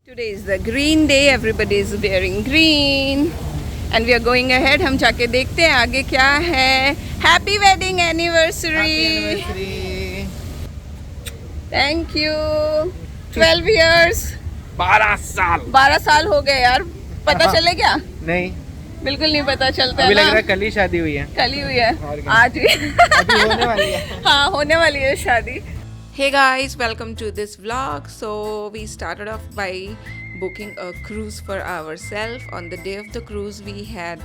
Today is the green day. Everybody is wearing green. And we are going ahead. हम जाके देखते हैं आगे क्या है. Happy wedding anniversary. Thank you. 12 years. 12 साल 12 साल हो गए यार. पता चले क्या? नहीं, बिल्कुल नहीं पता चलता है अभी लग ना. रहा है कल ही शादी हुई है। कल ही हुई है. और क्या? आज भी. अभी होने वाली है। हाँ, होने वाली है शादी. Hey guys, welcome to this vlog. So we started off by booking a cruise for ourselves. On the day of the cruise we had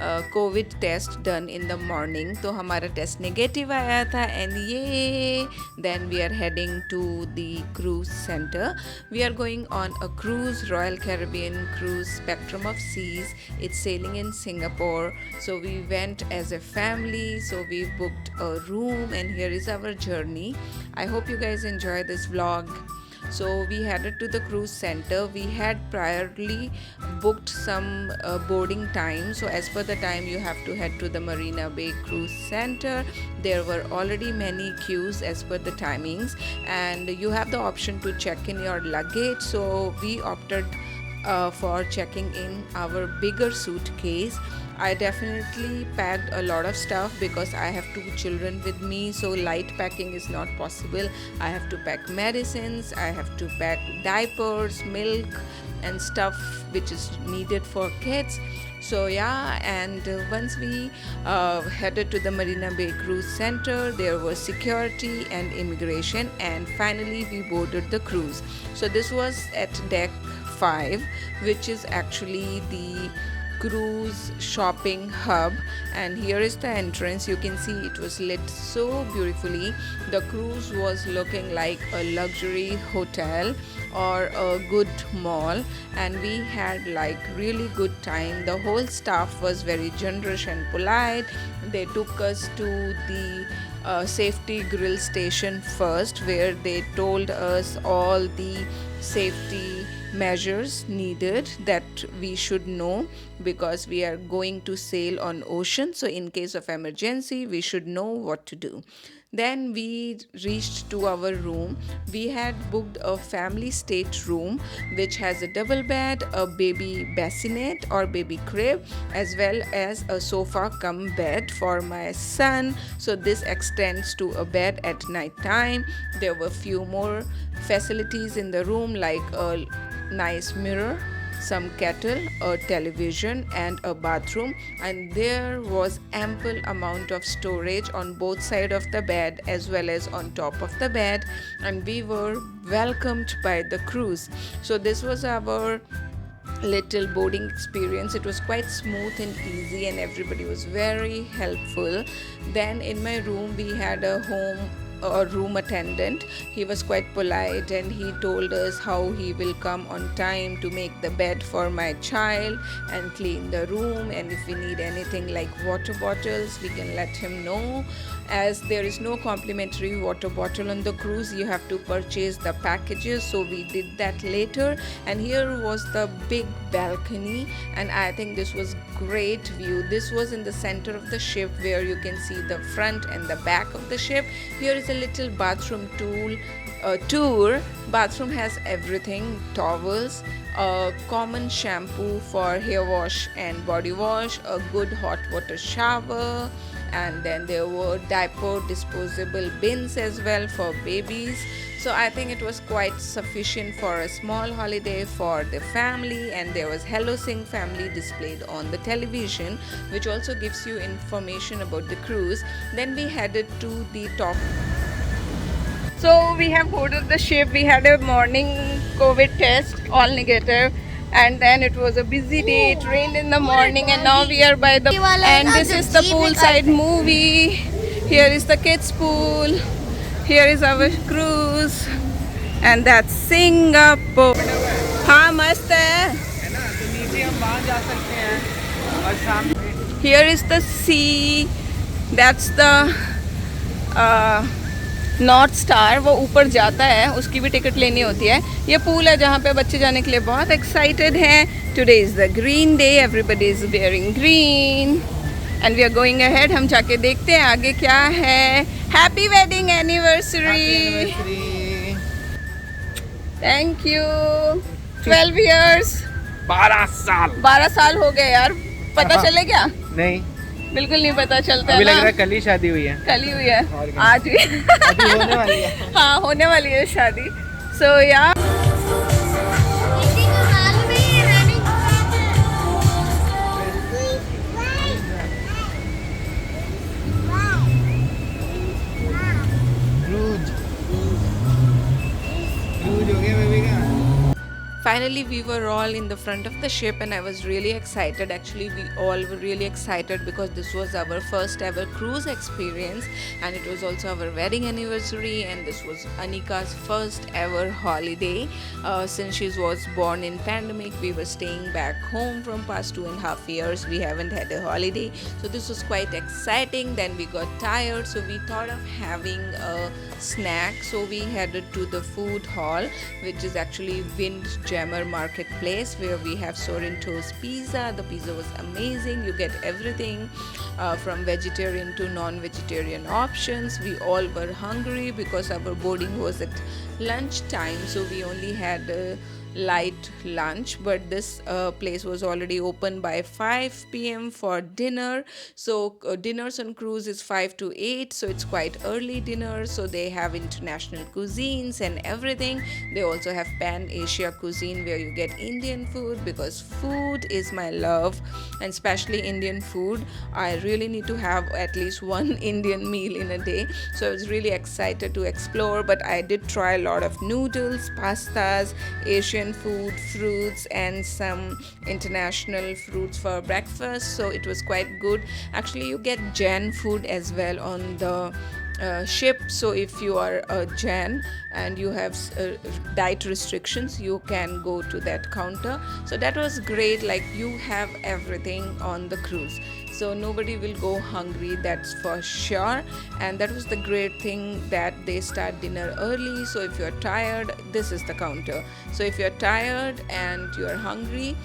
a COVID test done in the morning. तो हमारा test negative आया था and ये then we are heading to the cruise center. We are going on a cruise, Royal Caribbean cruise, Spectrum of Seas. It's sailing in Singapore. So we went as a family. So we booked a room and here is our journey. I hope you guys enjoy this vlog. So we headed to the cruise center. We had priorly booked some boarding time. So as per the time you have to head to the Marina Bay Cruise Center. There were already many queues as per the timings and you have the option to check in your luggage. So we opted for checking in our bigger suitcase. I definitely packed a lot of stuff because I have 2 children with me, so light packing is not possible. I have to pack medicines, I have to pack diapers, milk and stuff which is needed for kids. So yeah, and once we headed to the Marina Bay Cruise Center, there was security and immigration and finally we boarded the cruise. So this was at deck 5, which is actually the cruise shopping hub, and here is the entrance. You can see it was lit so beautifully. The cruise was looking like a luxury hotel or a good mall and we had like really good time. The whole staff was very generous and polite. They took us to the safety grill station first, where they told us all the safety measures needed that we should know because we are going to sail on ocean. So in case of emergency we should know what to do. Then we reached to our room. We had booked a family state room which has a double bed, a baby bassinet or baby crib, as well as a sofa cum bed for my son. So this extends to a bed at night time. There were few more facilities in the room like a nice mirror, some kettle, a television and a bathroom, and there was ample amount of storage on both sides of the bed as well as on top of the bed, and we were welcomed by the cruise. So this was our little boarding experience. It was quite smooth and easy and everybody was very helpful. Then in my room we had a room attendant. He was quite polite and he told us how he will come on time to make the bed for my child and clean the room, and if we need anything like water bottles we can let him know. As there is no complimentary water bottle on the cruise, you have to purchase the packages, so we did that later. And here was the big balcony and I think this was great view. This was in the center of the ship where you can see the front and the back of the ship. Here is a little bathroom tour. Bathroom has everything: towels, a common shampoo for hair wash and body wash, a good hot water shower, and then there were diaper disposable bins as well for babies. So I think it was quite sufficient for a small holiday for the family, and there was Hello Sing Family displayed on the television, which also gives you information about the cruise. Then we headed to the top. So we have boarded the ship. We had a morning COVID test, all negative, and then it was a busy day. It rained in the morning and now we are by the, and this is the poolside movie. Here is the kids pool. Here is our cruise and that's Singapore. हाँ मस्त है. तो नीचे हम वहाँ जा सकते हैं और सामने Here is the sea. That's the north star, वो ऊपर जाता है, उसकी भी टिकट लेनी होती है. ये पूल है जहाँ पे बच्चे जाने के लिए बहुत एक्साइटेड हैं. Today is the green day. Everybody is wearing green and we are going ahead. हम जाके देखते हैं आगे क्या है. Happy wedding anniversary. Thank you. 12 years. 12 साल 12 साल हो गए यार, पता हाँ। चले क्या? नहीं, बिल्कुल नहीं पता चलता अभी है लग रहा ना। है कल ही शादी हुई है। कल ही हुई है, और क्या? आज भी। अभी होने वाली है। हाँ, होने वाली है शादी। सो या क्रूज क्रूज हो गया बेबी का। finally we were all in the front of the ship and I was really excited. Actually, we all were really excited because this was our first ever cruise experience and it was also our wedding anniversary, and this was Anika's first ever holiday. Since she was born in pandemic, we were staying back home from past 2.5 years. We haven't had a holiday, so this was quite exciting. Then we got tired, so we thought of having a snack, so we headed to the food hall, which is actually Windjammer Marketplace, where we have Sorrento's pizza. The pizza was amazing. You get everything from vegetarian to non-vegetarian options. We all were hungry because our boarding was at lunchtime, so we only had light lunch, but this place was already open by 5 p.m. for dinner. So dinners on cruise is 5 to 8, so it's quite early dinner. So they have international cuisines and everything. They also have pan Asia cuisine where you get Indian food, because food is my love, and especially Indian food. I really need to have at least one Indian meal in a day, so I was really excited to explore. But I did try a lot of noodles, pastas, Asian food, fruits, and some international fruits for breakfast, so it was quite good. Actually, you get Jain food as well on the ship, so if you are a Jain and you have diet restrictions, you can go to that counter. So that was great, like you have everything on the cruise, so nobody will go hungry, that's for sure. And that was the great thing, that they start dinner early, so if you're tired, this is the counter. So if you're tired and you're hungry,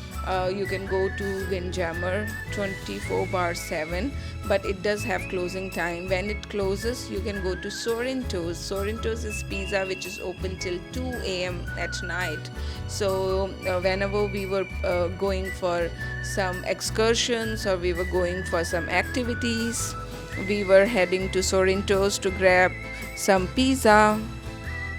you can go to Windjammer 24/7, but it does have closing time. When it closes, you can go to Sorrento's. Sorrento's is pizza which is open till 2 a.m. at night. So whenever we were going for some excursions or we were going for some activities, we were heading to Sorrento's to grab some pizza.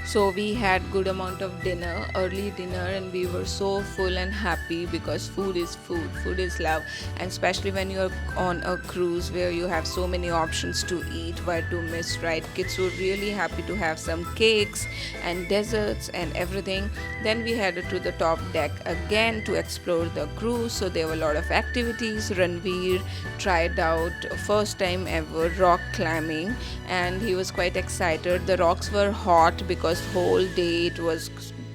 So we had good amount of dinner, early dinner, and we were so full and happy, because food is food is love. And especially when you're on a cruise where you have so many options to eat, why to miss, right? Kids were really happy to have some cakes and desserts and everything. Then we headed to the top deck again to explore the cruise. So there were a lot of activities. Ranveer tried out first time ever rock climbing, and he was quite excited. The rocks were hot because whole day it was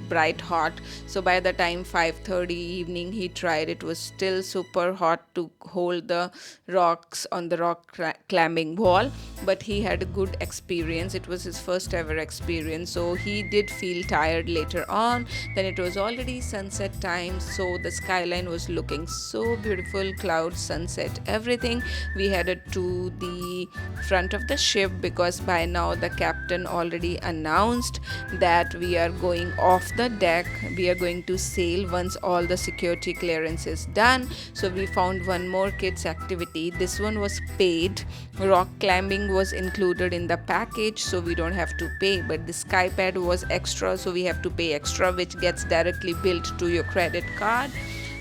bright hot, so by the time 5:30 evening he tried, it was still super hot to hold the rocks on the rock climbing wall. But he had a good experience, it was his first ever experience, so he did feel tired later on. Then it was already sunset time, so the skyline was looking so beautiful, clouds, sunset, everything. We headed to the front of the ship because by now the captain already announced that we are going off the deck. We are going to sail once all the security clearance is done. So we found one more kids activity. This one was paid. Rock climbing was included in the package, so we don't have to pay, but the sky pad was extra, so we have to pay extra, which gets directly billed to your credit card.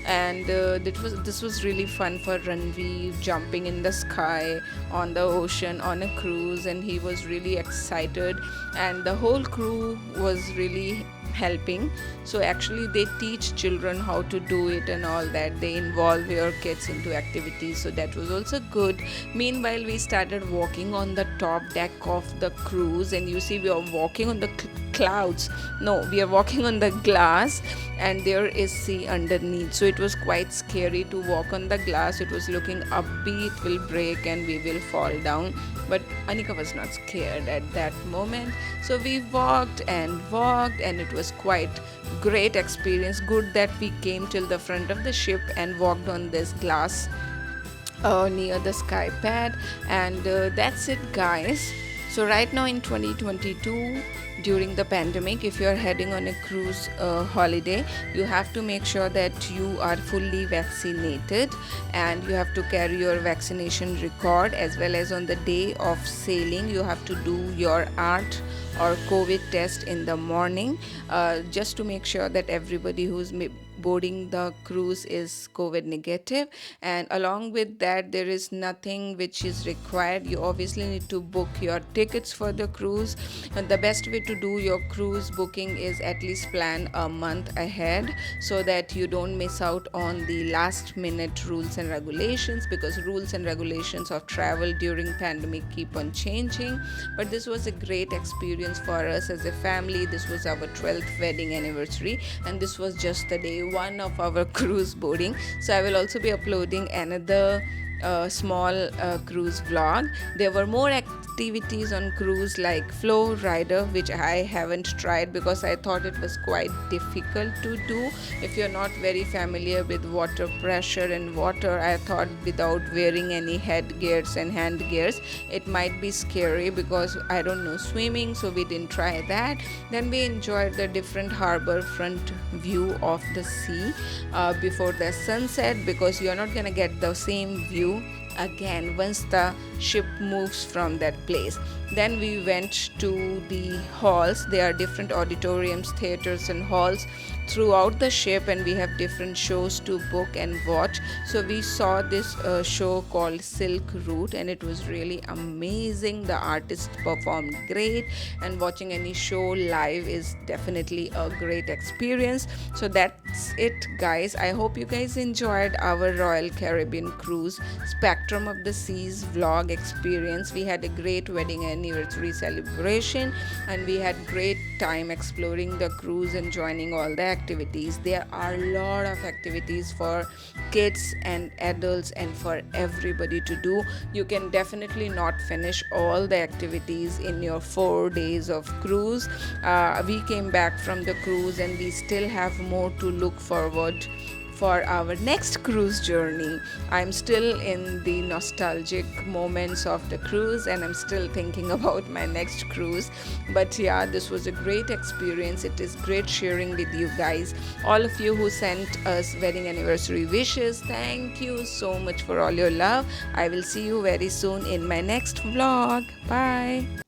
And this was really fun for Ranveer, jumping in the sky on the ocean on a cruise, and he was really excited, and the whole crew was really helping. So actually they teach children how to do it and all that, they involve your kids into activities, so that was also good. Meanwhile, we started walking on the top deck of the cruise, and you see we are walking on the clouds, no, we are walking on the glass, and there is sea underneath, so it was quite scary to walk on the glass. It was looking upbeat, will break and we will fall down, but Anika was not scared at that moment. So we walked, and it was quite great experience. Good that we came till the front of the ship and walked on this glass near the sky pad. And that's it, guys. So right now in 2022, during the pandemic, if you are heading on a cruise holiday, you have to make sure that you are fully vaccinated, and you have to carry your vaccination record, as well as on the day of sailing you have to do your art or COVID test in the morning, just to make sure that everybody who's boarding the cruise is COVID negative. And along with that, there is nothing which is required. You obviously need to book your tickets for the cruise, and the best way to do your cruise booking is at least plan a month ahead, so that you don't miss out on the last minute rules and regulations, because rules and regulations of travel during pandemic keep on changing. But this was a great experience for us as a family. This was our 12th wedding anniversary, and this was just the day one of our cruise boarding. So I will also be uploading another small cruise vlog. There were more activities on cruise like flow rider, which I haven't tried because I thought it was quite difficult to do. If you're not very familiar with water pressure and water, I thought without wearing any headgears and hand gears it might be scary, because I don't know swimming, so we didn't try that. Then we enjoyed the different harbor front view of the sea before the sunset, because you're not gonna get the same view again once the ship moves from that place. Then we went to the halls. There are different auditoriums, theaters and halls throughout the ship, and we have different shows to book and watch. So we saw this show called Silk Route, and it was really amazing. The artists performed great, and watching any show live is definitely a great experience. So that's it, guys. I hope you guys enjoyed our Royal Caribbean cruise Spectrum of the Seas vlog experience. We had a great wedding anniversary celebration, and we had great time exploring the cruise and joining all the activities. There are a lot of activities for kids and adults and for everybody to do. You can definitely not finish all the activities in your 4 days of cruise. We came back from the cruise, and we still have more to look forward for our next cruise journey. I'm still in the nostalgic moments of the cruise, and I'm still thinking about my next cruise. But yeah, this was a great experience. It is great sharing with you guys. All of you who sent us wedding anniversary wishes, thank you so much for all your love. I will see you very soon in my next vlog. Bye.